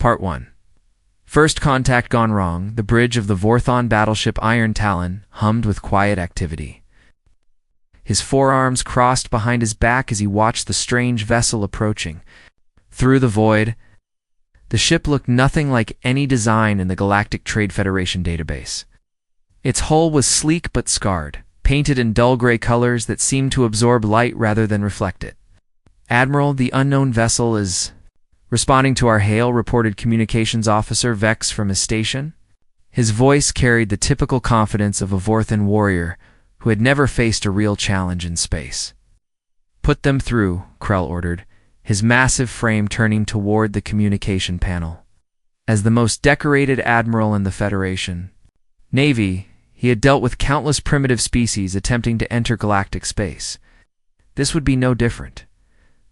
Part 1. First contact gone wrong, the bridge of the Vorthon battleship Iron Talon hummed with quiet activity. His forearms crossed behind his back as he watched the strange vessel approaching. Through the void, the ship looked nothing like any design in the Galactic Trade Federation database. Its hull was sleek but scarred, painted in dull gray colors that seemed to absorb light rather than reflect it. "Admiral, the unknown vessel is..." Responding to our hail, reported Communications Officer Vex from his station. His voice carried the typical confidence of a Vorthan warrior who had never faced a real challenge in space. "Put them through," Krell ordered, his massive frame turning toward the communication panel. As the most decorated admiral in the Federation Navy, he had dealt with countless primitive species attempting to enter galactic space. This would be no different.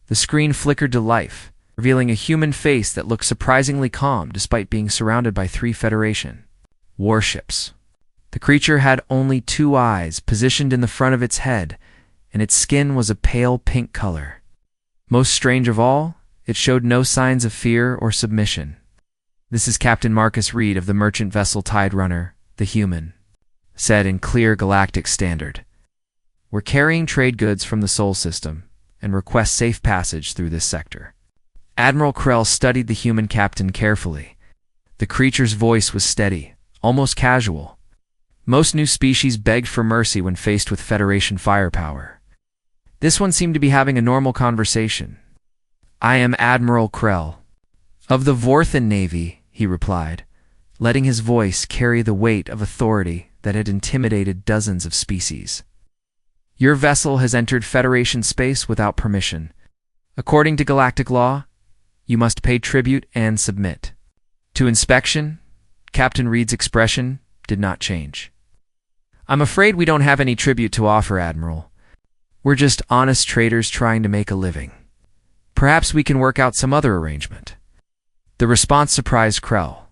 The screen flickered to life, revealing a human face that looked surprisingly calm despite being surrounded by 3 Federation warships. The creature had only 2 eyes positioned in the front of its head, and its skin was a pale pink color. Most strange of all, it showed no signs of fear or submission. "This is Captain Marcus Reed of the merchant vessel Tide Runner, the Human," said in clear galactic standard. "We're carrying trade goods from the Sol system and request safe passage through this sector." Admiral Krell studied the human captain carefully. The creature's voice was steady, almost casual. Most new species begged for mercy when faced with Federation firepower. This one seemed to be having a normal conversation. "I am Admiral Krell of the Vorthan Navy," he replied, letting his voice carry the weight of authority that had intimidated dozens of species. "Your vessel has entered Federation space without permission. According to galactic law, you must pay tribute and submit." To inspection, Captain Reed's expression did not change. "I'm afraid we don't have any tribute to offer, Admiral. We're just honest traders trying to make a living. Perhaps we can work out some other arrangement." The response surprised Krell.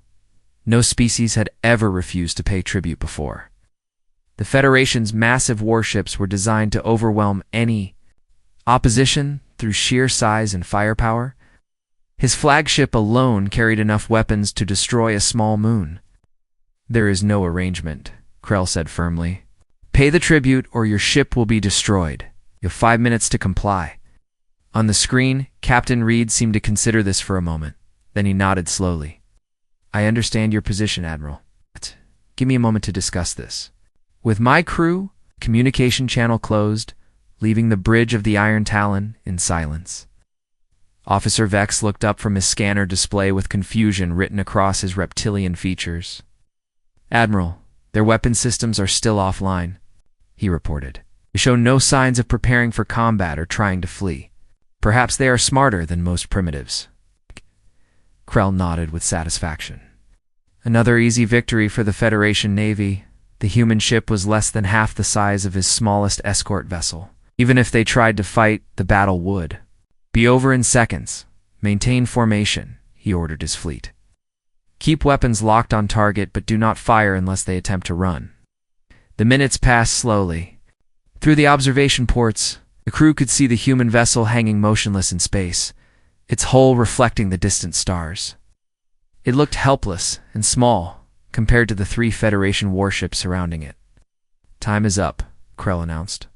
No species had ever refused to pay tribute before. The Federation's massive warships were designed to overwhelm any opposition through sheer size and firepower. His flagship alone carried enough weapons to destroy a small moon. "There is no arrangement," Krell said firmly. "Pay the tribute or your ship will be destroyed. You have 5 minutes to comply." On the screen, Captain Reed seemed to consider this for a moment. Then he nodded slowly. "I understand your position, Admiral. Give me a moment to discuss this." With my crew, communication channel closed, leaving the bridge of the Iron Talon in silence. Officer Vex looked up from his scanner display with confusion written across his reptilian features. "Admiral, their weapon systems are still offline," he reported. "They show no signs of preparing for combat or trying to flee. Perhaps they are smarter than most primitives." Krell nodded with satisfaction. Another easy victory for the Federation Navy. The human ship was less than half the size of his smallest escort vessel. Even if they tried to fight, the battle would be over in seconds. "Maintain formation," he ordered his fleet. "Keep weapons locked on target, but do not fire unless they attempt to run." The minutes passed slowly. Through the observation ports, the crew could see the human vessel hanging motionless in space, its hull reflecting the distant stars. It looked helpless and small compared to the 3 Federation warships surrounding it. "Time is up," Krell announced,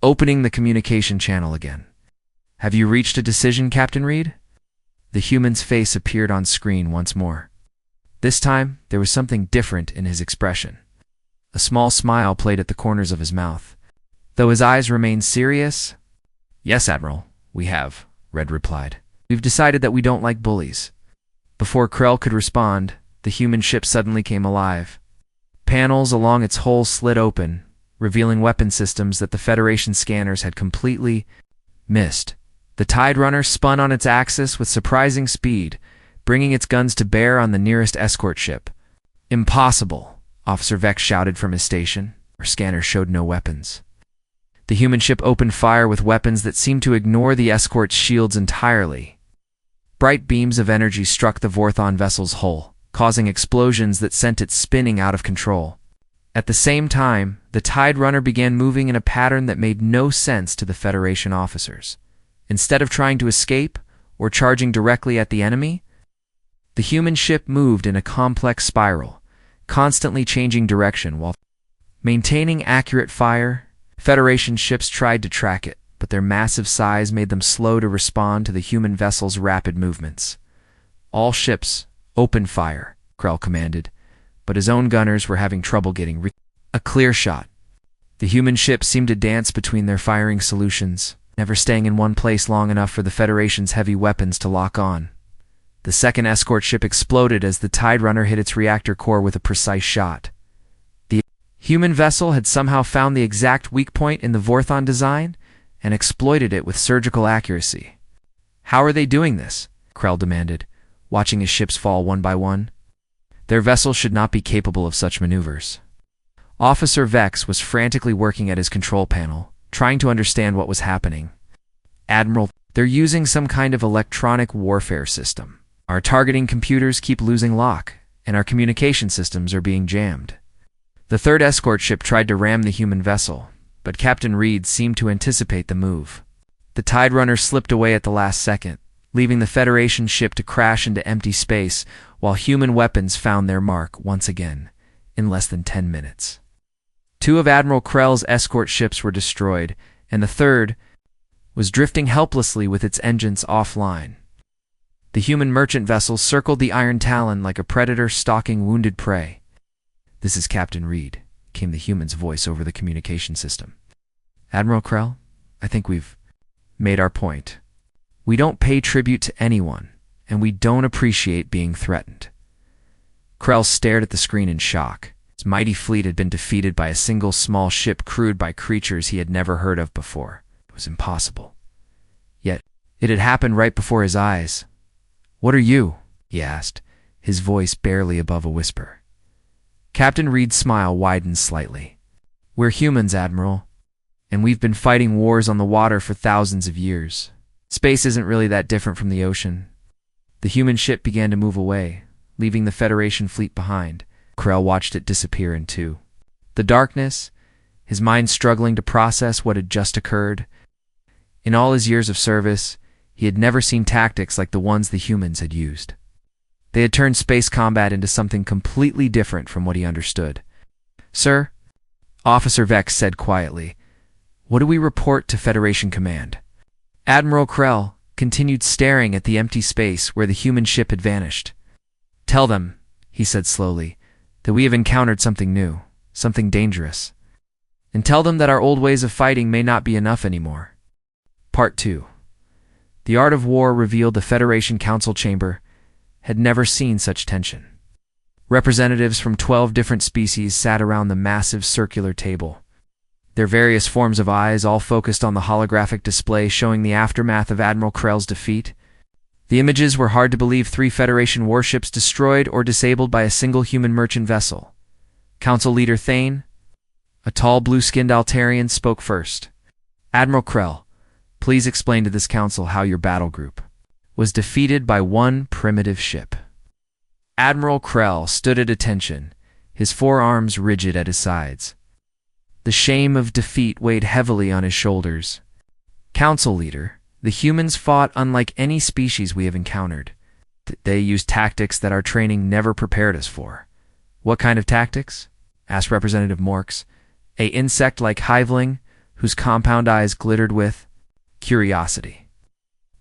opening the communication channel again. "Have you reached a decision, Captain Reed?" The human's face appeared on screen once more. This time, there was something different in his expression. A small smile played at the corners of his mouth, though his eyes remained serious. "Yes, Admiral, we have," Red replied. "We've decided that we don't like bullies." Before Krell could respond, the human ship suddenly came alive. Panels along its hull slid open, revealing weapon systems that the Federation scanners had completely missed. The Tide Runner spun on its axis with surprising speed, bringing its guns to bear on the nearest escort ship. "Impossible," Officer Vex shouted from his station. Our scanners showed no weapons. The human ship opened fire with weapons that seemed to ignore the escort's shields entirely. Bright beams of energy struck the Vorthon vessel's hull, causing explosions that sent it spinning out of control. At the same time, the Tide Runner began moving in a pattern that made no sense to the Federation officers. Instead of trying to escape or charging directly at the enemy, The human ship moved in a complex spiral, constantly changing direction while maintaining accurate fire. Federation ships tried to track it, but their massive size made them slow to respond to the human vessel's rapid movements. All ships, open fire, Krell commanded, but his own gunners were having trouble getting a clear shot. The human ships seemed to dance between their firing solutions, never staying in one place long enough for the Federation's heavy weapons to lock on. The second escort ship exploded as the Tide Runner hit its reactor core with a precise shot. The human vessel had somehow found the exact weak point in the Vorthon design and exploited it with surgical accuracy. How are they doing this? Krell demanded, watching his ships fall one by one. Their vessel should not be capable of such maneuvers. Officer Vex was frantically working at his control panel, trying to understand what was happening. Admiral, they're using some kind of electronic warfare system. Our targeting computers keep losing lock, and our communication systems are being jammed. The third escort ship tried to ram the human vessel, but Captain Reed seemed to anticipate the move. The Tide Runner slipped away at the last second, leaving the Federation ship to crash into empty space while human weapons found their mark once again, in less than 10 minutes. 2 of Admiral Krell's escort ships were destroyed, and the third was drifting helplessly with its engines offline. The human merchant vessel circled the Iron Talon like a predator stalking wounded prey. "This is Captain Reed," came the human's voice over the communication system. "Admiral Krell, I think we've made our point. We don't pay tribute to anyone, and we don't appreciate being threatened." Krell stared at the screen in shock. His mighty fleet had been defeated by a single small ship crewed by creatures he had never heard of before. It was impossible. Yet, it had happened right before his eyes. "What are you?" he asked, his voice barely above a whisper. Captain Reed's smile widened slightly. "We're humans, Admiral, and we've been fighting wars on the water for thousands of years. Space isn't really that different from the ocean." The human ship began to move away, leaving the Federation fleet behind. Krell watched it disappear in two. The darkness, his mind struggling to process what had just occurred. In all his years of service, he had never seen tactics like the ones the humans had used. They had turned space combat into something completely different from what he understood. "Sir," Officer Vex said quietly, "what do we report to Federation Command?" Admiral Krell continued staring at the empty space where the human ship had vanished. "Tell them," he said slowly, "that we have encountered something new, something dangerous. And tell them that our old ways of fighting may not be enough anymore." Part 2. The Art of War revealed the Federation Council Chamber had never seen such tension. Representatives from 12 different species sat around the massive circular table. Their various forms of eyes all focused on the holographic display showing the aftermath of Admiral Krell's defeat. The images were hard to believe: 3 Federation warships destroyed or disabled by a single human merchant vessel. Council Leader Thane, a tall blue-skinned Altarian, spoke first. "Admiral Krell, please explain to this council how your battle group was defeated by one primitive ship." Admiral Krell stood at attention, his forearms rigid at his sides. The shame of defeat weighed heavily on his shoulders. "Council Leader, the humans fought unlike any species we have encountered. They used tactics that our training never prepared us for." "What kind of tactics?" asked Representative Morks, a insect-like hiveling whose compound eyes glittered with curiosity.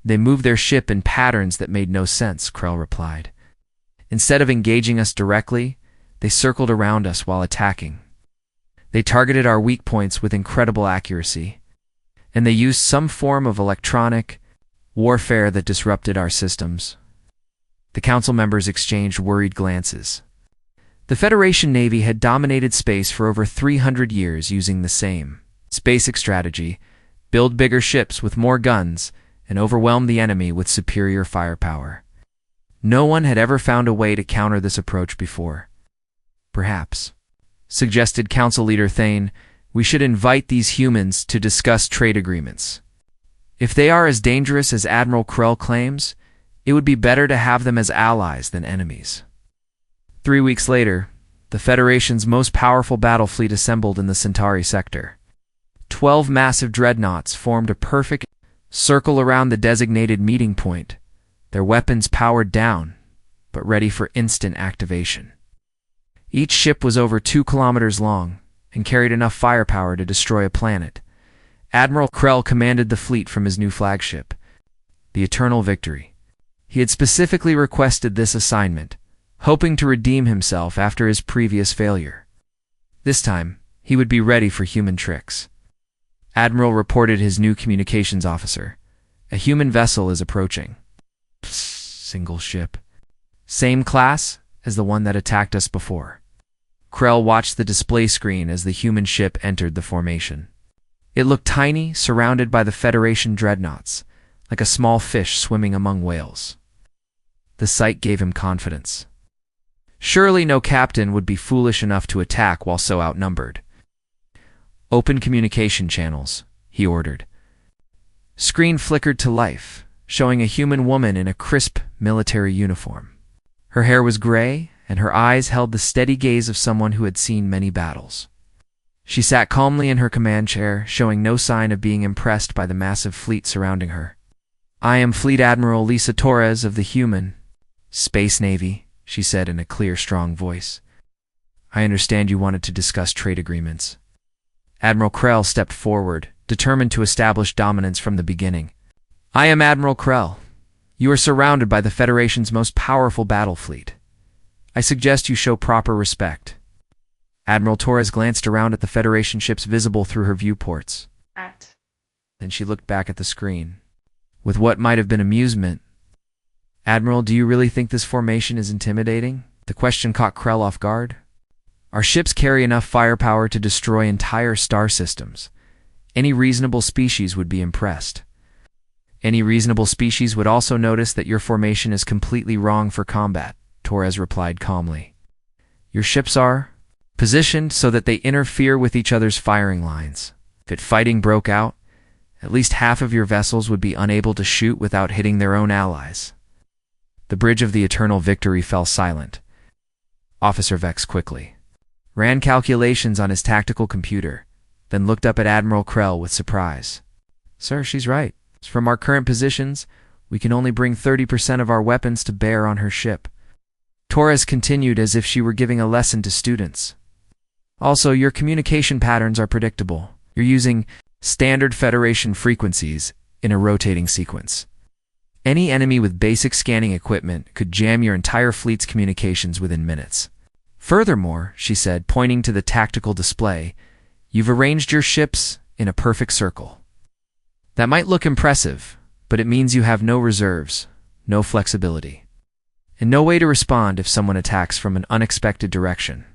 "They moved their ship in patterns that made no sense," Krell replied. "Instead of engaging us directly, they circled around us while attacking. They targeted our weak points with incredible accuracy, and they used some form of electronic warfare that disrupted our systems." The council members exchanged worried glances. The Federation Navy had dominated space for over 300 years using the same basic strategy: build bigger ships with more guns and overwhelm the enemy with superior firepower. No one had ever found a way to counter this approach before. "Perhaps," suggested Council Leader Thane, "we should invite these humans to discuss trade agreements. If they are as dangerous as Admiral Krell claims, it would be better to have them as allies than enemies." 3 weeks later, the Federation's most powerful battle fleet assembled in the Centauri sector. 12 massive dreadnoughts formed a perfect circle around the designated meeting point, their weapons powered down, but ready for instant activation. Each ship was over 2 kilometers long and carried enough firepower to destroy a planet. Admiral Krell commanded the fleet from his new flagship, the Eternal Victory. He had specifically requested this assignment, hoping to redeem himself after his previous failure. This time, he would be ready for human tricks. Admiral reported his new communications officer. A human vessel is approaching. Single ship. Same class as the one that attacked us before. Krell watched the display screen as the human ship entered the formation. It looked tiny, surrounded by the Federation dreadnoughts, like a small fish swimming among whales. The sight gave him confidence. Surely no captain would be foolish enough to attack while so outnumbered. Open communication channels, he ordered. Screen flickered to life, showing a human woman in a crisp military uniform. Her hair was gray, and her eyes held the steady gaze of someone who had seen many battles. She sat calmly in her command chair, showing no sign of being impressed by the massive fleet surrounding her. "I am Fleet Admiral Lisa Torres of the Human Space Navy," she said in a clear, strong voice. "I understand you wanted to discuss trade agreements." Admiral Krell stepped forward, determined to establish dominance from the beginning. "I am Admiral Krell. You are surrounded by the Federation's most powerful battle fleet. I suggest you show proper respect." Admiral Torres glanced around at the Federation ships visible through her viewports. Then she looked back at the screen, with what might have been amusement. "Admiral, do you really think this formation is intimidating?" The question caught Krell off guard. "Our ships carry enough firepower to destroy entire star systems. Any reasonable species would be impressed. Any reasonable species would also notice that your formation is completely wrong for combat," Torres replied calmly. "Your ships are positioned so that they interfere with each other's firing lines. If fighting broke out, at least half of your vessels would be unable to shoot without hitting their own allies." The bridge of the Eternal Victory fell silent. Officer Vex quickly ran calculations on his tactical computer, then looked up at Admiral Krell with surprise. "Sir, she's right. From our current positions, we can only bring 30% of our weapons to bear on her ship." Torres continued as if she were giving a lesson to students. "Also, your communication patterns are predictable. You're using standard Federation frequencies in a rotating sequence. Any enemy with basic scanning equipment could jam your entire fleet's communications within minutes. Furthermore," she said, pointing to the tactical display, "you've arranged your ships in a perfect circle. That might look impressive, but it means you have no reserves, no flexibility, and no way to respond if someone attacks from an unexpected direction."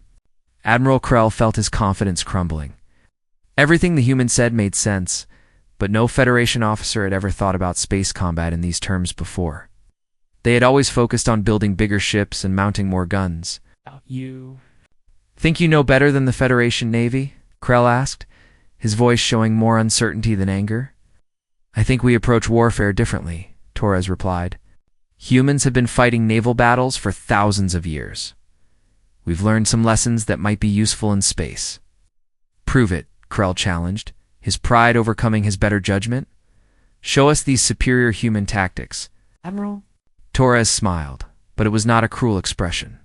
Admiral Krell felt his confidence crumbling. Everything the human said made sense, but no Federation officer had ever thought about space combat in these terms before. They had always focused on building bigger ships and mounting more guns. "You think you know better than the Federation Navy?" Krell asked, his voice showing more uncertainty than anger. "I think we approach warfare differently," Torres replied. "Humans have been fighting naval battles for thousands of years. We've learned some lessons that might be useful in space." "Prove it," Krell challenged, his pride overcoming his better judgment. "Show us these superior human tactics." "Admiral?" Torres smiled, but it was not a cruel expression.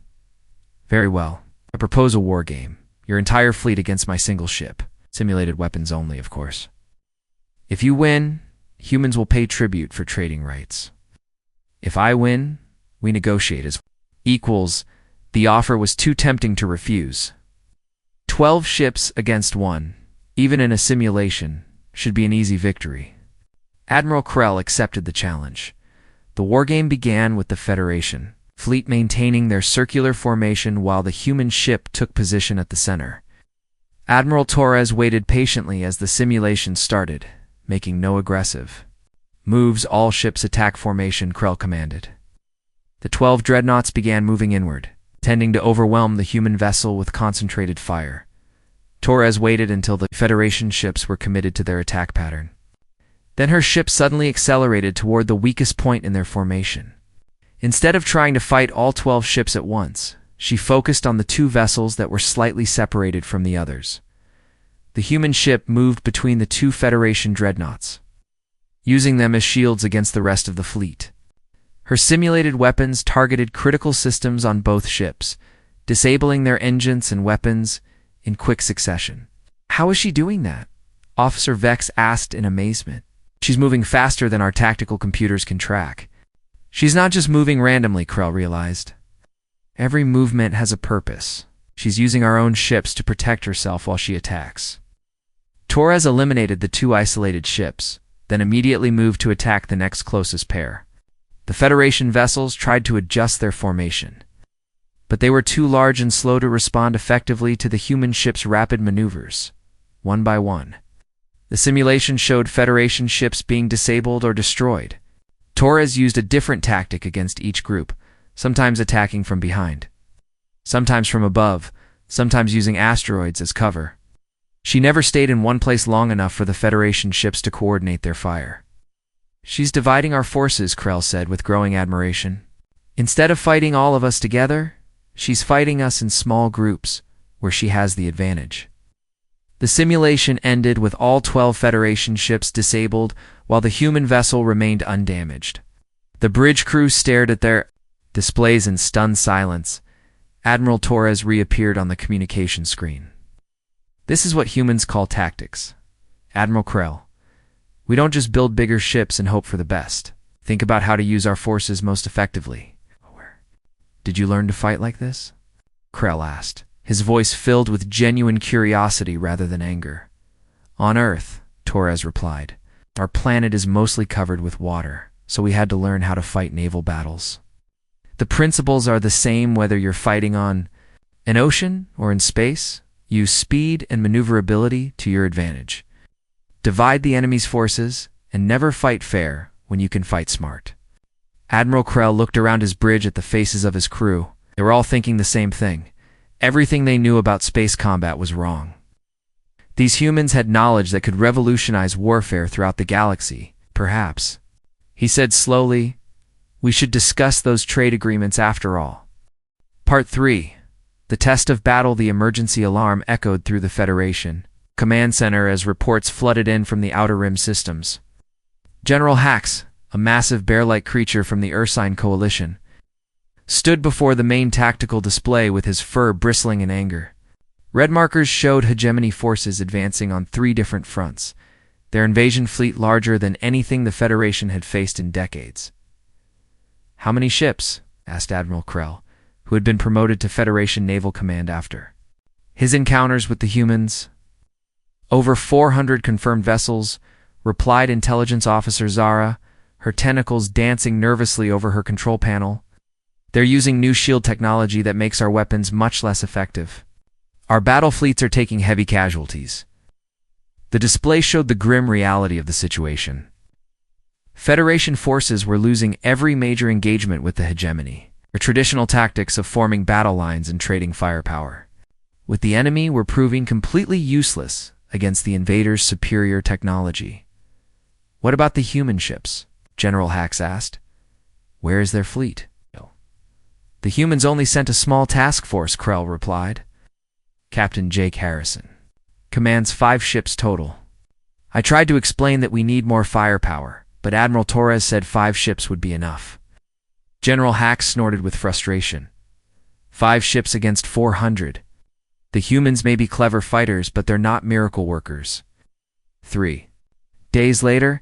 "Very well. I propose a war game. Your entire fleet against my single ship. Simulated weapons only, of course. If you win, humans will pay tribute for trading rights. If I win, we negotiate as equals." The offer was too tempting to refuse. 12 ships against 1, even in a simulation, should be an easy victory. Admiral Krell accepted the challenge. The wargame began with the Federation fleet maintaining their circular formation while the human ship took position at the center. Admiral Torres waited patiently as the simulation started, making no aggressive moves. "All ships attack formation," Krell commanded. The 12 dreadnoughts began moving inward, tending to overwhelm the human vessel with concentrated fire. Torres waited until the Federation ships were committed to their attack pattern. Then her ship suddenly accelerated toward the weakest point in their formation. Instead of trying to fight all 12 ships at once, she focused on the 2 vessels that were slightly separated from the others. The human ship moved between the 2 Federation dreadnoughts, using them as shields against the rest of the fleet. Her simulated weapons targeted critical systems on both ships, disabling their engines and weapons in quick succession. How is she doing that? Officer Vex asked in amazement. She's moving faster than our tactical computers can track. She's not just moving randomly, Krell realized. Every movement has a purpose. She's using our own ships to protect herself while she attacks. Torres eliminated the two isolated ships, then immediately moved to attack the next closest pair. The Federation vessels tried to adjust their formation, but they were too large and slow to respond effectively to the human ship's rapid maneuvers, one by one. The simulation showed Federation ships being disabled or destroyed. Torres used a different tactic against each group, sometimes attacking from behind, sometimes from above, sometimes using asteroids as cover. She never stayed in one place long enough for the Federation ships to coordinate their fire. She's dividing our forces, Krell said with growing admiration. Instead of fighting all of us together, she's fighting us in small groups, where she has the advantage. The simulation ended with all 12 Federation ships disabled, while the human vessel remained undamaged. The bridge crew stared at their displays in stunned silence. Admiral Torres reappeared on the communication screen. This is what humans call tactics. Admiral Krell, we don't just build bigger ships and hope for the best. Think about how to use our forces most effectively. Did you learn to fight like this? Krell asked, his voice filled with genuine curiosity rather than anger. On Earth, Torres replied, our planet is mostly covered with water, so we had to learn how to fight naval battles. The principles are the same whether you're fighting on an ocean or in space. Use speed and maneuverability to your advantage. Divide the enemy's forces, and never fight fair when you can fight smart. Admiral Krell looked around his bridge at the faces of his crew. They were all thinking the same thing. Everything they knew about space combat was wrong. These humans had knowledge that could revolutionize warfare throughout the galaxy, perhaps. He said slowly, we should discuss those trade agreements after all. Part 3. The test of battle. The emergency alarm echoed through the Federation command center as reports flooded in from the Outer Rim systems. General Hax, a massive bear-like creature from the Ursine Coalition, stood before the main tactical display with his fur bristling in anger. Red markers showed hegemony forces advancing on 3 different fronts, their invasion fleet larger than anything the Federation had faced in decades. How many ships? Asked Admiral Krell, who had been promoted to Federation Naval Command after his encounters with the humans. Over 400 confirmed vessels, replied Intelligence Officer Zara, her tentacles dancing nervously over her control panel. They're using new shield technology that makes our weapons much less effective. Our battle fleets are taking heavy casualties. The display showed the grim reality of the situation. Federation forces were losing every major engagement with the hegemony. Their traditional tactics of forming battle lines and trading firepower with the enemy were proving completely useless against the invaders' superior technology. What about the human ships? General Hax asked. Where is their fleet? The humans only sent a small task force, Krell replied. Captain Jake Harrison commands 5 ships total. I tried to explain that we need more firepower, but Admiral Torres said 5 ships would be enough. General Hax snorted with frustration. 5 ships against 400. The humans may be clever fighters, but they're not miracle workers. 3 days later,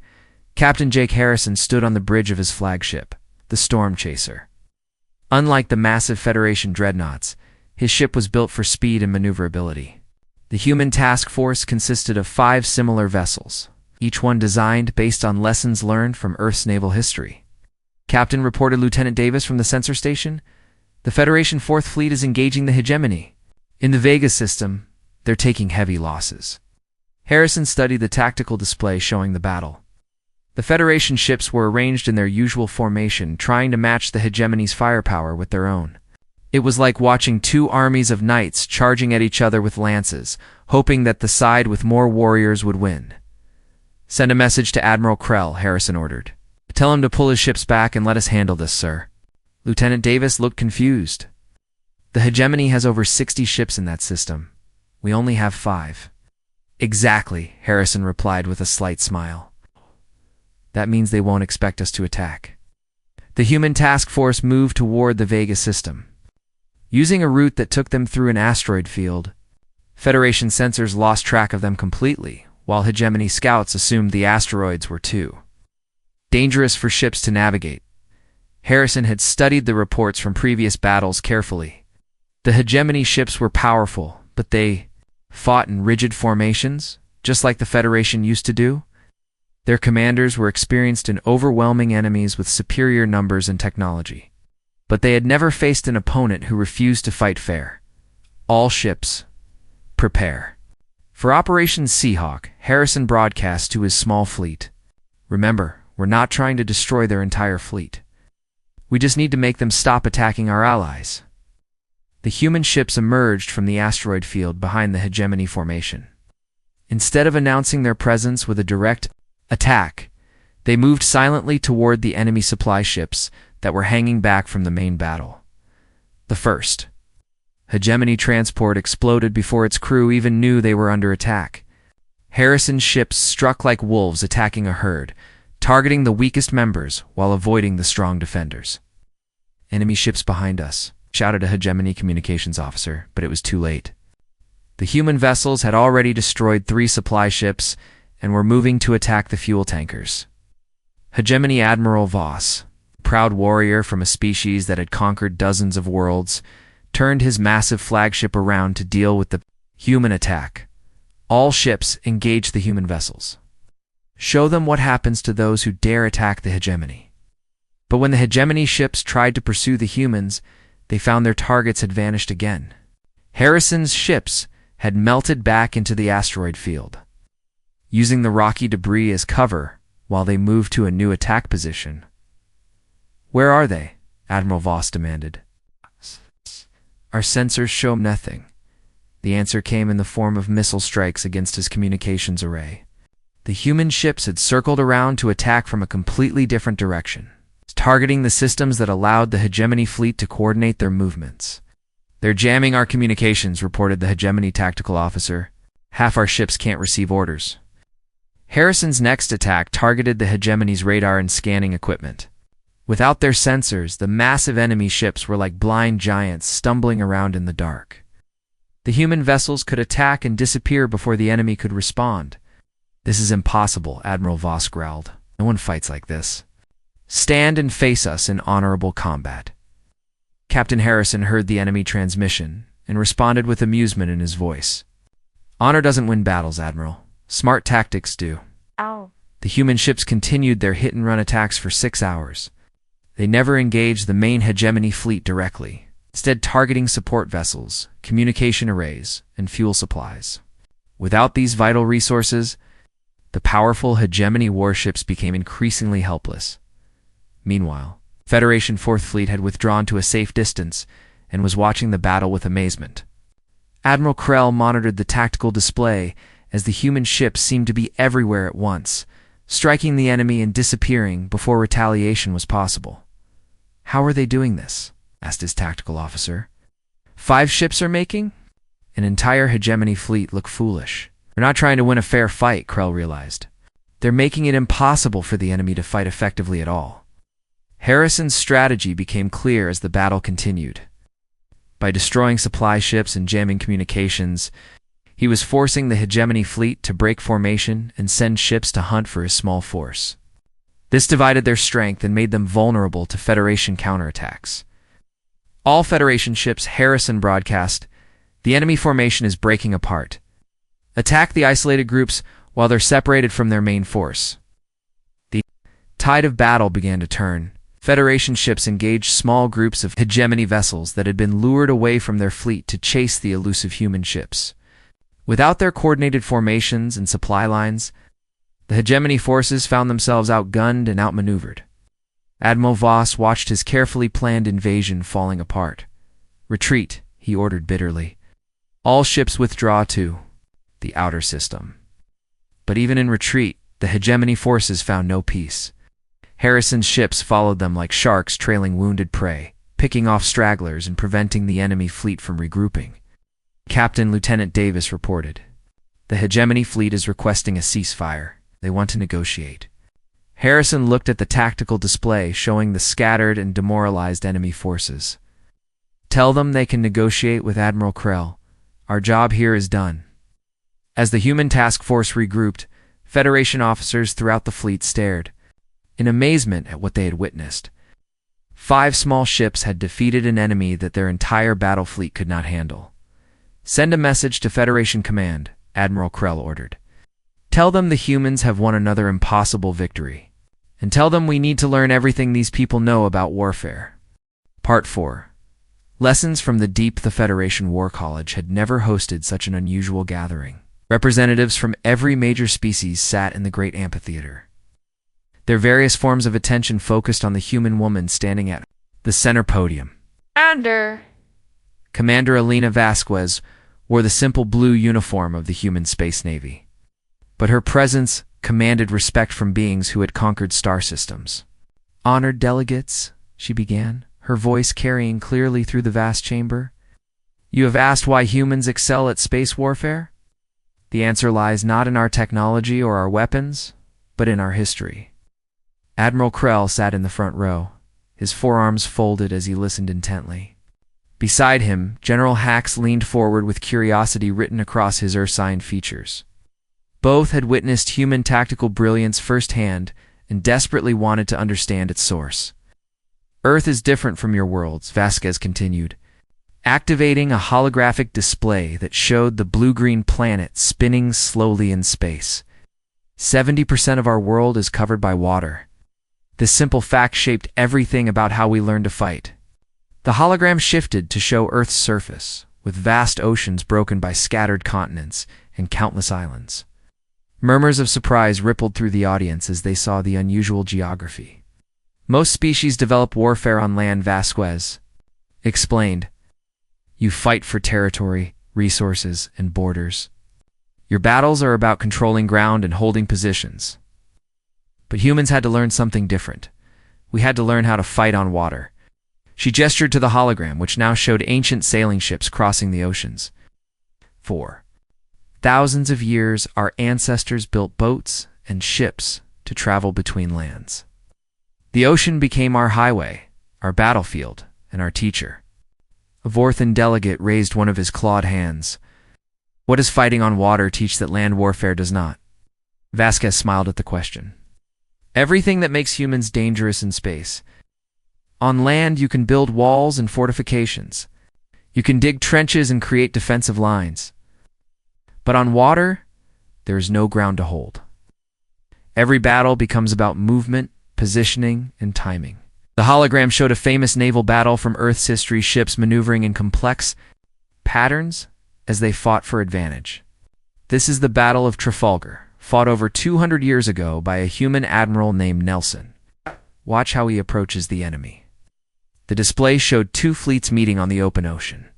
Captain Jake Harrison stood on the bridge of his flagship, the Storm Chaser. Unlike the massive Federation dreadnoughts, his ship was built for speed and maneuverability. The human task force consisted of 5 similar vessels, each one designed based on lessons learned from Earth's naval history. Captain, reported Lieutenant Davis from the sensor station, the Federation 4th Fleet is engaging the hegemony. In the Vega system, they're taking heavy losses. Harrison studied the tactical display showing the battle. The Federation ships were arranged in their usual formation, trying to match the hegemony's firepower with their own. It was like watching 2 armies of knights charging at each other with lances, hoping that the side with more warriors would win. Send a message to Admiral Krell, Harrison ordered. Tell him to pull his ships back and let us handle this, sir. Lieutenant Davis looked confused. The hegemony has over 60 ships in that system. We only have 5. Exactly, Harrison replied with a slight smile. That means they won't expect us to attack. The human task force moved toward the Vega system. Using a route that took them through an asteroid field, Federation sensors lost track of them completely, while hegemony scouts assumed the asteroids were too dangerous for ships to navigate. Harrison had studied the reports from previous battles carefully. The hegemony ships were powerful, but they fought in rigid formations, just like the Federation used to do. Their commanders were experienced in overwhelming enemies with superior numbers and technology. But they had never faced an opponent who refused to fight fair. All ships, prepare. For Operation Seahawk, Harrison broadcast to his small fleet. Remember, we're not trying to destroy their entire fleet. We just need to make them stop attacking our allies. The human ships emerged from the asteroid field behind the hegemony formation. Instead of announcing their presence with a direct attack, they moved silently toward the enemy supply ships that were hanging back from the main battle. The first hegemony transport exploded before its crew even knew they were under attack. Harrison's ships struck like wolves attacking a herd, targeting the weakest members while avoiding the strong defenders. "Enemy ships behind us," shouted a hegemony communications officer, but it was too late. The human vessels had already destroyed 3 supply ships and were moving to attack the fuel tankers. Hegemony Admiral Voss, proud warrior from a species that had conquered dozens of worlds, turned his massive flagship around to deal with the human attack. All ships engage the human vessels. Show them what happens to those who dare attack the hegemony. But when the hegemony ships tried to pursue the humans, they found their targets had vanished again. Harrison's ships had melted back into the asteroid field. Using the rocky debris as cover while they moved to a new attack position. "Where are they?" Admiral Voss demanded. "Our sensors show nothing." The answer came in the form of missile strikes against his communications array. The human ships had circled around to attack from a completely different direction, targeting the systems that allowed the hegemony fleet to coordinate their movements. "They're jamming our communications," reported the hegemony tactical officer. "Half our ships can't receive orders." Harrison's next attack targeted the hegemony's radar and scanning equipment. Without their sensors, the massive enemy ships were like blind giants stumbling around in the dark. The human vessels could attack and disappear before the enemy could respond. "This is impossible," Admiral Voss growled. "No one fights like this. Stand and face us in honorable combat." Captain Harrison heard the enemy transmission and responded with amusement in his voice. "Honor doesn't win battles, Admiral. Smart tactics do." Ow. The human ships continued their hit-and-run attacks for 6 hours. They never engaged the main hegemony fleet directly, instead targeting support vessels, communication arrays, and fuel supplies. Without these vital resources, the powerful hegemony warships became increasingly helpless. Meanwhile, Federation 4th Fleet had withdrawn to a safe distance and was watching the battle with amazement. Admiral Krell monitored the tactical display as the human ships seemed to be everywhere at once, striking the enemy and disappearing before retaliation was possible. "How are they doing this?" asked his tactical officer. 5 ships are making? An entire hegemony fleet looked foolish. "They're not trying to win a fair fight," Krell realized. "They're making it impossible for the enemy to fight effectively at all." Harrison's strategy became clear as the battle continued. By destroying supply ships and jamming communications, he was forcing the hegemony fleet to break formation and send ships to hunt for his small force. This divided their strength and made them vulnerable to Federation counterattacks. All Federation ships, Harrison broadcast, "The enemy formation is breaking apart. Attack the isolated groups while they're separated from their main force." The tide of battle began to turn. Federation ships engaged small groups of hegemony vessels that had been lured away from their fleet to chase the elusive human ships. Without their coordinated formations and supply lines, the hegemony forces found themselves outgunned and outmaneuvered. Admiral Voss watched his carefully planned invasion falling apart. "Retreat," he ordered bitterly. "All ships withdraw to the outer system." But even in retreat, the hegemony forces found no peace. Harrison's ships followed them like sharks trailing wounded prey, picking off stragglers and preventing the enemy fleet from regrouping. Captain Lieutenant Davis reported, "The hegemony fleet is requesting a ceasefire. They want to negotiate." Harrison looked at the tactical display showing the scattered and demoralized enemy forces. Tell them they can negotiate with Admiral Krell. Our job here is done. As the human task force regrouped, Federation officers throughout the fleet stared in amazement at what they had witnessed. 5 small ships had defeated an enemy that their entire battle fleet could not handle. Send a message to Federation Command, Admiral Krell ordered. Tell them the humans have won another impossible victory. And tell them we need to learn everything these people know about warfare. Part 4. Lessons from the Deep. The Federation War College had never hosted such an unusual gathering. Representatives from every major species sat in the great amphitheater. Their various forms of attention focused on the human woman standing at the center podium. Commander Elena Vasquez wore the simple blue uniform of the human space navy. But her presence commanded respect from beings who had conquered star systems. Honored delegates, she began, her voice carrying clearly through the vast chamber. You have asked why humans excel at space warfare? The answer lies not in our technology or our weapons, but in our history. Admiral Krell sat in the front row, his forearms folded as he listened intently. Beside him, General Hax leaned forward with curiosity written across his ursine features. Both had witnessed human tactical brilliance firsthand and desperately wanted to understand its source. Earth is different from your worlds, Vasquez continued, activating a holographic display that showed the blue-green planet spinning slowly in space. 70% of our world is covered by water. This simple fact shaped everything about how we learn to fight. The hologram shifted to show Earth's surface, with vast oceans broken by scattered continents and countless islands. Murmurs of surprise rippled through the audience as they saw the unusual geography. Most species develop warfare on land, Vasquez explained. You fight for territory, resources, and borders. Your battles are about controlling ground and holding positions. But humans had to learn something different. We had to learn how to fight on water. She gestured to the hologram, which now showed ancient sailing ships crossing the oceans. For thousands of years, our ancestors built boats and ships to travel between lands. The ocean became our highway, our battlefield, and our teacher. A Vorthan delegate raised one of his clawed hands. What does fighting on water teach that land warfare does not? Vasquez smiled at the question. Everything that makes humans dangerous in space. On land, you can build walls and fortifications. You can dig trenches and create defensive lines. But on water, there is no ground to hold. Every battle becomes about movement, positioning, and timing. The hologram showed a famous naval battle from Earth's history, ships maneuvering in complex patterns as they fought for advantage. This is the Battle of Trafalgar, fought over 200 years ago by a human admiral named Nelson. Watch how he approaches the enemy. The display showed 2 fleets meeting on the open ocean.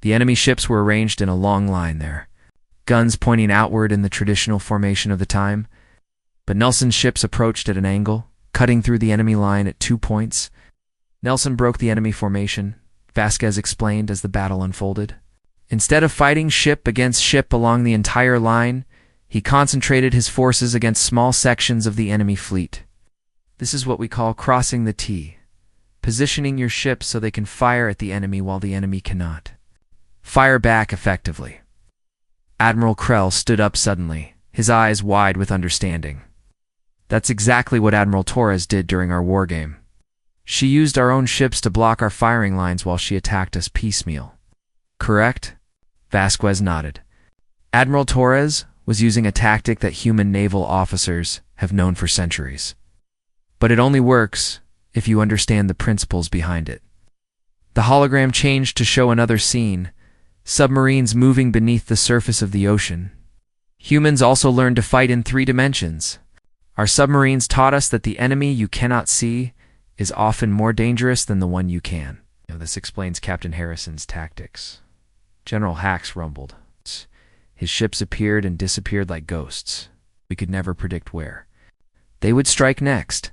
The enemy ships were arranged in a long line there, guns pointing outward in the traditional formation of the time. But Nelson's ships approached at an angle, cutting through the enemy line at 2 points. Nelson broke the enemy formation, Vasquez explained as the battle unfolded. Instead of fighting ship against ship along the entire line, he concentrated his forces against small sections of the enemy fleet. This is what we call crossing the T, positioning your ships so they can fire at the enemy while the enemy cannot. Fire back effectively. Admiral Krell stood up suddenly, his eyes wide with understanding. That's exactly what Admiral Torres did during our war game. She used our own ships to block our firing lines while she attacked us piecemeal. Correct? Vasquez nodded. Admiral Torres was using a tactic that human naval officers have known for centuries. But it only works if you understand the principles behind it. The hologram changed to show another scene, submarines moving beneath the surface of the ocean. Humans also learned to fight in 3 dimensions. Our submarines taught us that the enemy you cannot see is often more dangerous than the one you can. This explains Captain Harrison's tactics. General Hax rumbled. His ships appeared and disappeared like ghosts. We could never predict where they would strike next.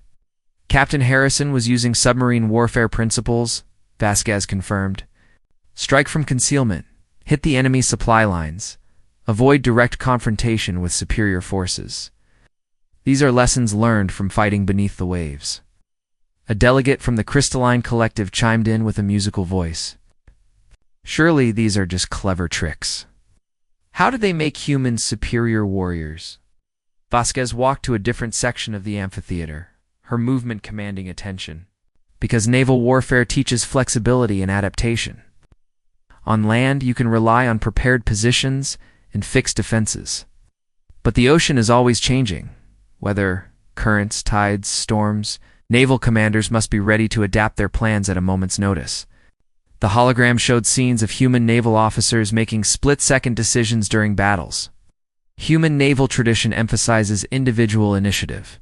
Captain Harrison was using submarine warfare principles, Vasquez confirmed. Strike from concealment, hit the enemy's supply lines, avoid direct confrontation with superior forces. These are lessons learned from fighting beneath the waves. A delegate from the Crystalline Collective chimed in with a musical voice. Surely these are just clever tricks. How did they make humans superior warriors? Vasquez walked to a different section of the amphitheater, her movement commanding attention. Because naval warfare teaches flexibility and adaptation. On land, you can rely on prepared positions and fixed defenses. But the ocean is always changing. Weather, currents, tides, storms, naval commanders must be ready to adapt their plans at a moment's notice. The hologram showed scenes of human naval officers making split-second decisions during battles. Human naval tradition emphasizes individual initiative.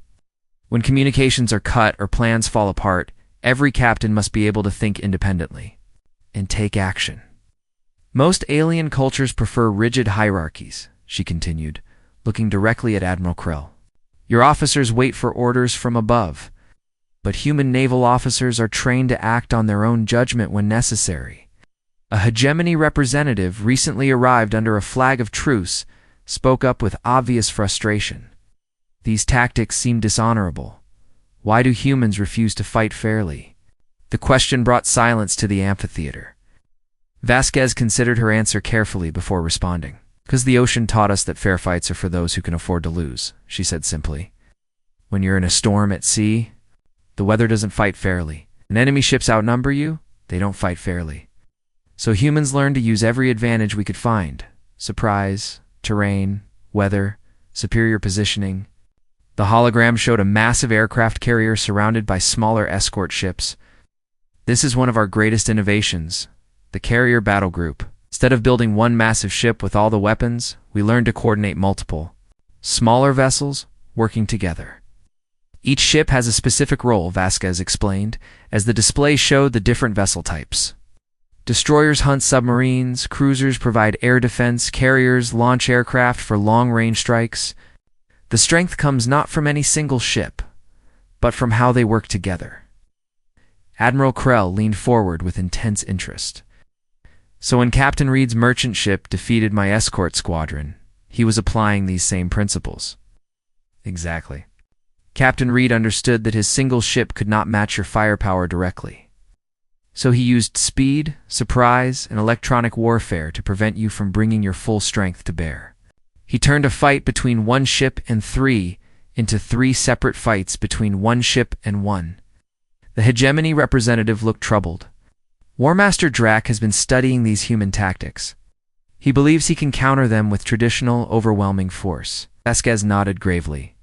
When communications are cut or plans fall apart, every captain must be able to think independently and take action. Most alien cultures prefer rigid hierarchies, she continued, looking directly at Admiral Krell. Your officers wait for orders from above, but human naval officers are trained to act on their own judgment when necessary. A hegemony representative recently arrived under a flag of truce spoke up with obvious frustration. These tactics seem dishonorable. Why do humans refuse to fight fairly? The question brought silence to the amphitheater. Vasquez considered her answer carefully before responding. Because the ocean taught us that fair fights are for those who can afford to lose, she said simply. When you're in a storm at sea, the weather doesn't fight fairly. When enemy ships outnumber you, they don't fight fairly. So humans learned to use every advantage we could find. Surprise, terrain, weather, superior positioning. The hologram showed a massive aircraft carrier surrounded by smaller escort ships. This is one of our greatest innovations, the carrier battle group. Instead of building one massive ship with all the weapons, we learned to coordinate multiple, smaller vessels working together. Each ship has a specific role, Vasquez explained, as the display showed the different vessel types. Destroyers hunt submarines, cruisers provide air defense, carriers launch aircraft for long-range strikes. The strength comes not from any single ship, but from how they work together. Admiral Krell leaned forward with intense interest. So when Captain Reed's merchant ship defeated my escort squadron, he was applying these same principles. Exactly. Captain Reed understood that his single ship could not match your firepower directly. So he used speed, surprise, and electronic warfare to prevent you from bringing your full strength to bear. He turned a fight between one ship and three into three separate fights between one ship and one. The hegemony representative looked troubled. War Master Drac has been studying these human tactics. He believes he can counter them with traditional, overwhelming force. Vasquez nodded gravely.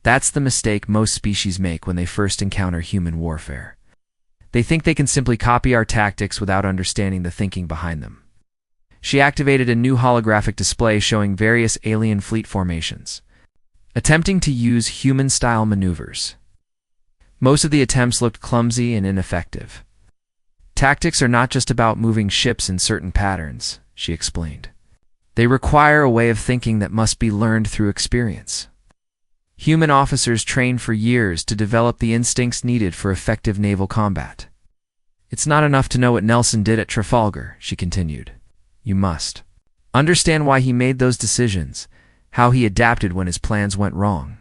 That's the mistake most species make when they first encounter human warfare. They think they can simply copy our tactics without understanding the thinking behind them. She activated a new holographic display showing various alien fleet formations, attempting to use human-style maneuvers. Most of the attempts looked clumsy and ineffective. Tactics are not just about moving ships in certain patterns, she explained. They require a way of thinking that must be learned through experience. Human officers train for years to develop the instincts needed for effective naval combat. It's not enough to know what Nelson did at Trafalgar, she continued. You must understand why he made those decisions, how he adapted when his plans went wrong,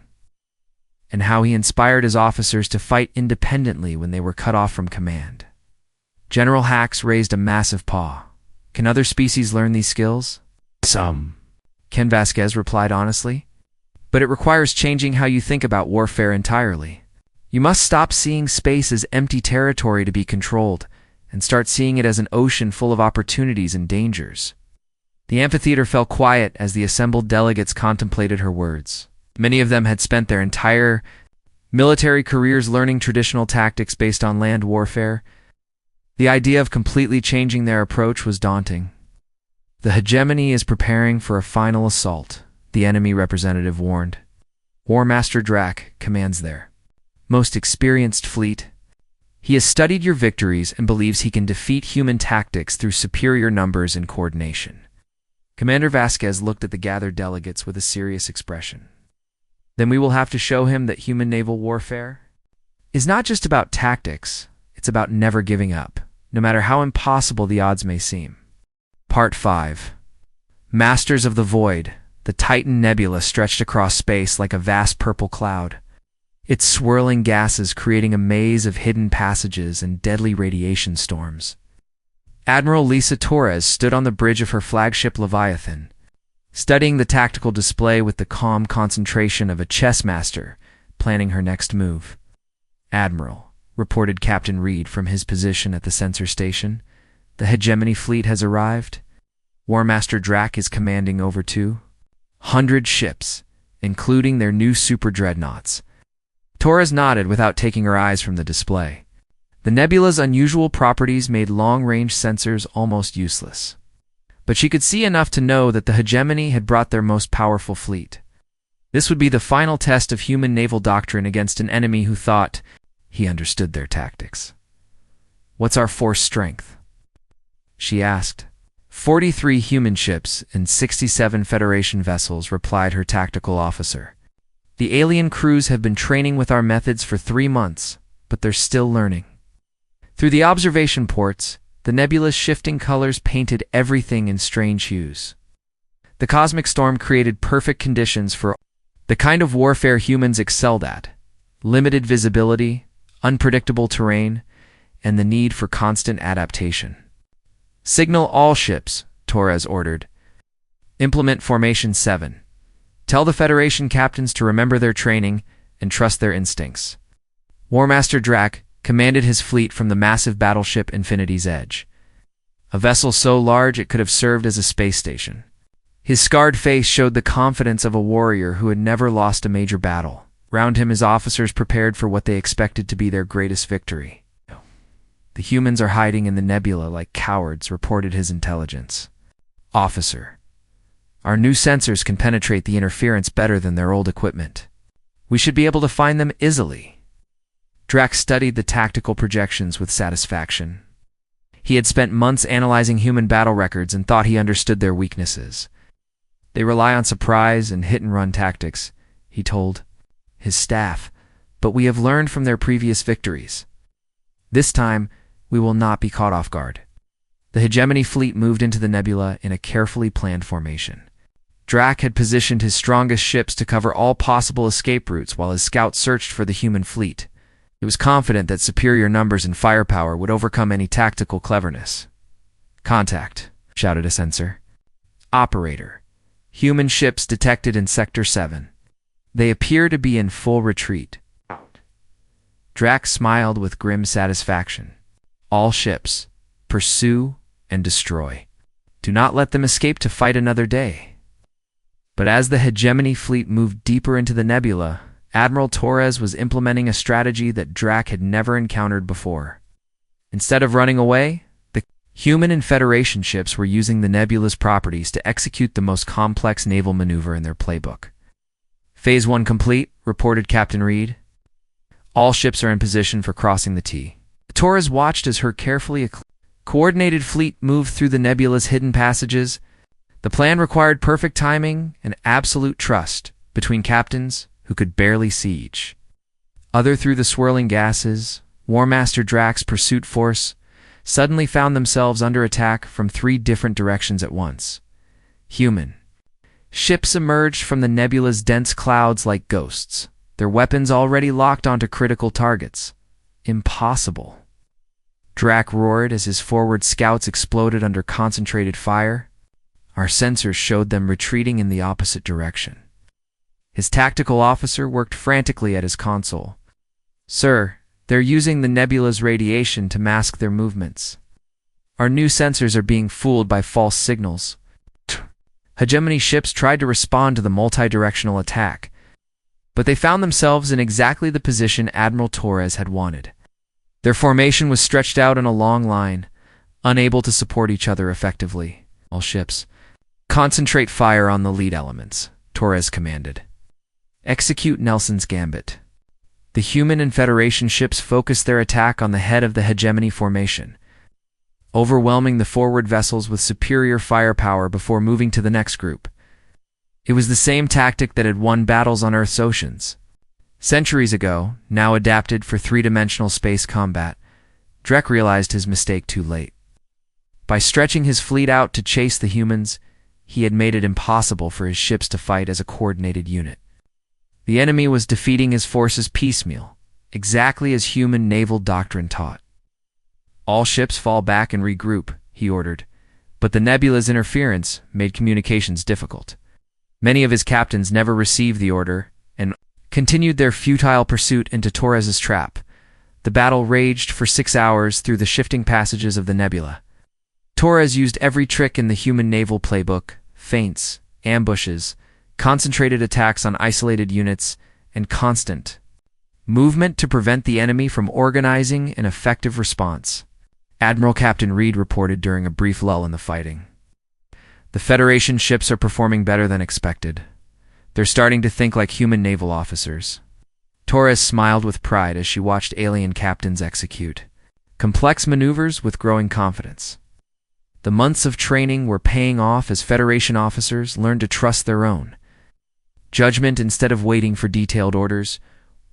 and how he inspired his officers to fight independently when they were cut off from command. General Hax raised a massive paw. Can other species learn these skills? Some, Ken Vasquez replied honestly. But it requires changing how you think about warfare entirely. You must stop seeing space as empty territory to be controlled and start seeing it as an ocean full of opportunities and dangers. The amphitheater fell quiet as the assembled delegates contemplated her words. Many of them had spent their entire military careers learning traditional tactics based on land warfare. The idea of completely changing their approach was daunting. The hegemony is preparing for a final assault, the enemy representative warned. War Master Drac commands their most experienced fleet. He has studied your victories and believes he can defeat human tactics through superior numbers and coordination. Commander Vasquez looked at the gathered delegates with a serious expression. Then we will have to show him that human naval warfare is not just about tactics, it's about never giving up, no matter how impossible the odds may seem. Part 5. Masters of the Void, the The Titan Nebula stretched across space like a vast purple cloud, its swirling gases creating a maze of hidden passages and deadly radiation storms. Admiral Lisa Torres stood on the bridge of her flagship Leviathan, studying the tactical display with the calm concentration of a chess master planning her next move. "Admiral," reported Captain Reed from his position at the sensor station, "the hegemony fleet has arrived. War Master Drac is commanding over 200 ships, including their new super dreadnoughts." Torres nodded without taking her eyes from the display. The nebula's unusual properties made long-range sensors almost useless. But she could see enough to know that the hegemony had brought their most powerful fleet. This would be the final test of human naval doctrine against an enemy who thought he understood their tactics. "What's our force strength?" she asked. 43 human ships and 67 Federation vessels, replied her tactical officer. "The alien crews have been training with our methods for 3 months, but they're still learning." Through the observation ports, the nebula's shifting colors painted everything in strange hues. The cosmic storm created perfect conditions for the kind of warfare humans excelled at: limited visibility, unpredictable terrain, and the need for constant adaptation. "Signal all ships," Torres ordered. "Implement Formation 7. Tell the Federation captains to remember their training and trust their instincts." War Master Drac commanded his fleet from the massive battleship Infinity's Edge, a vessel so large it could have served as a space station. His scarred face showed the confidence of a warrior who had never lost a major battle. Round him, his officers prepared for what they expected to be their greatest victory. "The humans are hiding in the nebula like cowards," reported his intelligence officer. "Our new sensors can penetrate the interference better than their old equipment. We should be able to find them easily." Drac studied the tactical projections with satisfaction. He had spent months analyzing human battle records and thought he understood their weaknesses. "They rely on surprise and hit-and-run tactics," he told his staff, "but we have learned from their previous victories. This time, we will not be caught off guard." The hegemony fleet moved into the nebula in a carefully planned formation. Drac had positioned his strongest ships to cover all possible escape routes while his scouts searched for the human fleet. He was confident that superior numbers and firepower would overcome any tactical cleverness. "Contact," shouted a sensor. "Operator. Human ships detected in Sector 7. They appear to be in full retreat." Drac smiled with grim satisfaction. "All ships, pursue and destroy. Do not let them escape to fight another day." But as the hegemony fleet moved deeper into the nebula, Admiral Torres was implementing a strategy that Drac had never encountered before. Instead of running away, the human and Federation ships were using the nebula's properties to execute the most complex naval maneuver in their playbook. "Phase 1 complete," reported Captain Reed. "All ships are in position for crossing the T." Torres watched as her carefully coordinated fleet moved through the nebula's hidden passages. The plan required perfect timing and absolute trust between captains who could barely see each other through the swirling gases. War Master Drac's pursuit force suddenly found themselves under attack from 3 different directions at once. Human ships emerged from the nebula's dense clouds like ghosts, their weapons already locked onto critical targets. "Impossible," Drac roared as his forward scouts exploded under concentrated fire. "Our sensors showed them retreating in the opposite direction." His tactical officer worked frantically at his console. "Sir, they're using the nebula's radiation to mask their movements. Our new sensors are being fooled by false signals." Hegemony ships tried to respond to the multi-directional attack, but they found themselves in exactly the position Admiral Torres had wanted. Their formation was stretched out in a long line, unable to support each other effectively. "All ships, concentrate fire on the lead elements," Torres commanded. "Execute Nelson's gambit." The human and Federation ships focused their attack on the head of the hegemony formation, overwhelming the forward vessels with superior firepower before moving to the next group. It was the same tactic that had won battles on Earth's oceans centuries ago, now adapted for 3-dimensional space combat. Drac realized his mistake too late. By stretching his fleet out to chase the humans, he had made it impossible for his ships to fight as a coordinated unit. The enemy was defeating his forces piecemeal, exactly as human naval doctrine taught. "All ships fall back and regroup," he ordered, but the nebula's interference made communications difficult. Many of his captains never received the order and continued their futile pursuit into Torres's trap. The battle raged for 6 hours through the shifting passages of the nebula. Torres used every trick in the human naval playbook: feints, ambushes, concentrated attacks on isolated units, and constant movement to prevent the enemy from organizing an effective response. Admiral Captain Reed reported during a brief lull in the fighting. "The Federation ships are performing better than expected. They're starting to think like human naval officers." Torres smiled with pride as she watched alien captains execute complex maneuvers with growing confidence. The months of training were paying off as Federation officers learned to trust their own judgment instead of waiting for detailed orders.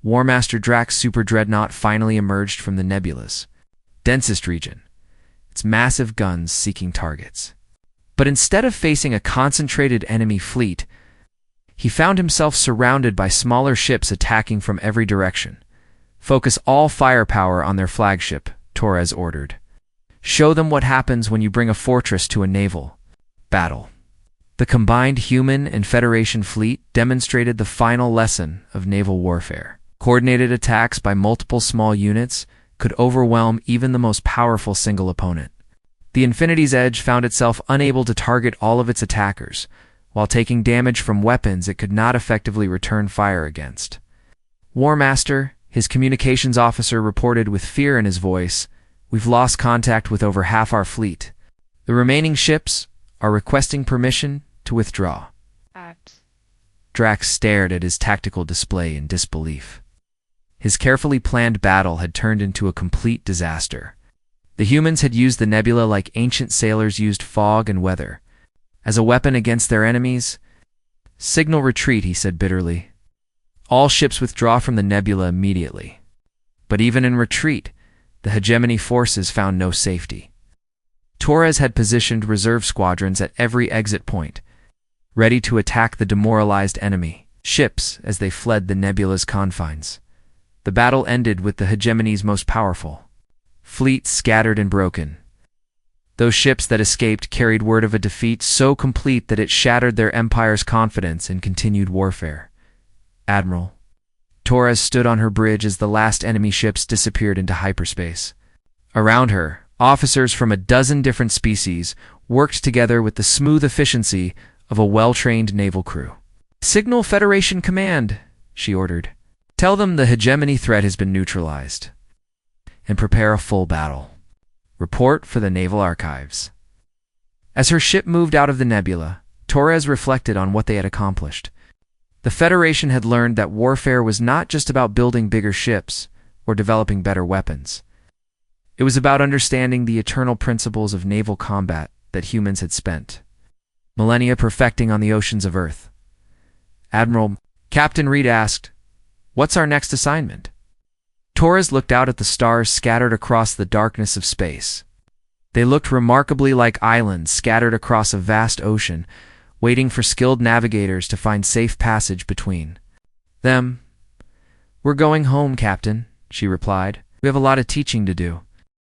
War Master Drax's super dreadnought finally emerged from the nebula's densest region, its massive guns seeking targets. But instead of facing a concentrated enemy fleet, he found himself surrounded by smaller ships attacking from every direction. "Focus all firepower on their flagship," Torres ordered. "Show them what happens when you bring a fortress to a naval battle." The combined human and Federation fleet demonstrated the final lesson of naval warfare. Coordinated attacks by multiple small units could overwhelm even the most powerful single opponent. The Infinity's Edge found itself unable to target all of its attackers, while taking damage from weapons it could not effectively return fire against. "War Master," his communications officer reported with fear in his voice, "we've lost contact with over half our fleet. The remaining ships are requesting permission to withdraw." Drax stared at his tactical display in disbelief. His carefully planned battle had turned into a complete disaster. The humans had used the nebula like ancient sailors used fog and weather, as a weapon against their enemies. "Signal retreat," he said bitterly. "All ships withdraw from the nebula immediately." But even in retreat, the hegemony forces found no safety. Torres had positioned reserve squadrons at every exit point, ready to attack the demoralized enemy ships as they fled the nebula's confines. The battle ended with the hegemony's most powerful fleet scattered and broken. Those ships that escaped carried word of a defeat so complete that it shattered their empire's confidence in continued warfare. "Admiral." Torres stood on her bridge as the last enemy ships disappeared into hyperspace. Around her, officers from a dozen different species worked together with the smooth efficiency of a well-trained naval crew. "Signal Federation Command," she ordered. "Tell them the hegemony threat has been neutralized. And prepare a full battle. Report for the Naval Archives." As her ship moved out of the nebula, Torres reflected on what they had accomplished. The Federation had learned that warfare was not just about building bigger ships or developing better weapons. It was about understanding the eternal principles of naval combat that humans had spent millennia perfecting on the oceans of Earth. "Admiral," Captain Reed asked, "what's our next assignment?" Torres looked out at the stars scattered across the darkness of space. They looked remarkably like islands scattered across a vast ocean, waiting for skilled navigators to find safe passage between them. "We're going home, Captain," she replied. "We have a lot of teaching to do."